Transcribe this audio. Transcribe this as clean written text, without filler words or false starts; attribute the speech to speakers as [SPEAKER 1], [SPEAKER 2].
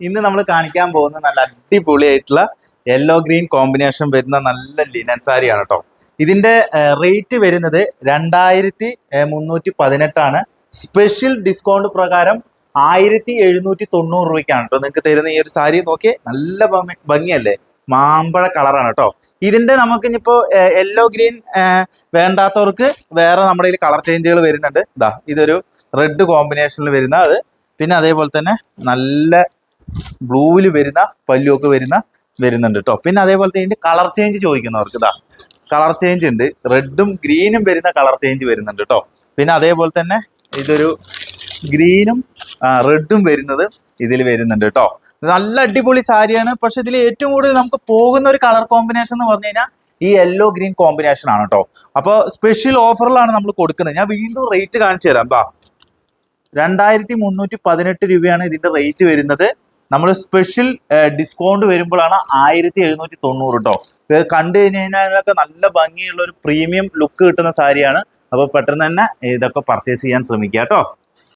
[SPEAKER 1] ഇന്ന് നമ്മൾ കാണിക്കാൻ പോകുന്ന നല്ല അടിപൊളിയായിട്ടുള്ള യെല്ലോ ഗ്രീൻ കോമ്പിനേഷൻ വരുന്ന നല്ല ലിനൻ സാരിയാണ് കേട്ടോ. ഇതിന്റെ റേറ്റ് വരുന്നത് 2318 സ്പെഷ്യൽ ഡിസ്കൗണ്ട് പ്രകാരം 1790 രൂപയ്ക്കാണ് കേട്ടോ നിങ്ങൾക്ക് തരുന്ന ഈ ഒരു സാരി. നോക്കിയേ, നല്ല ഭംഗിയല്ലേ, മാമ്പഴ കളറാണ് കേട്ടോ. ഇതിന്റെ നമുക്ക് ഇനിയിപ്പോ യെല്ലോ ഗ്രീൻ വേണ്ടാത്തവർക്ക് വേറെ നമ്മുടെ കയ്യിൽ കളർ ചേഞ്ചുകൾ വരുന്നുണ്ട്. ഇതൊരു റെഡ് കോമ്പിനേഷനിൽ വരുന്ന അത്, പിന്നെ അതേപോലെ തന്നെ നല്ല ബ്ലൂവിൽ വരുന്ന പല്ലുമൊക്കെ വരുന്നുണ്ട് കേട്ടോ. പിന്നെ അതേപോലെ തന്നെ ഇതിന്റെ കളർ ചേഞ്ച് ചോദിക്കുന്നവർക്ക് കളർ ചേഞ്ച് ഉണ്ട്, റെഡും ഗ്രീനും വരുന്ന കളർ ചേഞ്ച് വരുന്നുണ്ട് കേട്ടോ. പിന്നെ അതേപോലെ തന്നെ ഇതൊരു ഗ്രീനും റെഡും വരുന്നത് ഇതിൽ വരുന്നുണ്ട് കേട്ടോ. നല്ല അടിപൊളി സാരിയാണ്. പക്ഷെ ഇതിൽ ഏറ്റവും കൂടുതൽ നമുക്ക് പോകുന്ന ഒരു കളർ കോമ്പിനേഷൻ എന്ന് പറഞ്ഞു കഴിഞ്ഞാൽ ഈ യെല്ലോ ഗ്രീൻ കോമ്പിനേഷൻ ആണ് കേട്ടോ. അപ്പോൾ സ്പെഷ്യൽ ഓഫറിലാണ് നമ്മൾ കൊടുക്കുന്നത്. ഞാൻ വീണ്ടും റേറ്റ് കാണിച്ചു തരാം. 2318 രൂപയാണ് ഇതിന്റെ റേറ്റ് വരുന്നത്. നമ്മൾ സ്പെഷ്യൽ ഡിസ്കൗണ്ട് വരുമ്പോഴാണ് 1790 കേട്ടോ. കണ്ടു കഴിഞ്ഞാലൊക്കെ നല്ല ഭംഗിയുള്ള ഒരു പ്രീമിയം ലുക്ക് കിട്ടുന്ന സാരിയാണ്. അപ്പോൾ പെട്ടെന്ന് തന്നെ ഇതൊക്കെ പർച്ചേസ് ചെയ്യാൻ ശ്രമിക്കുക കേട്ടോ.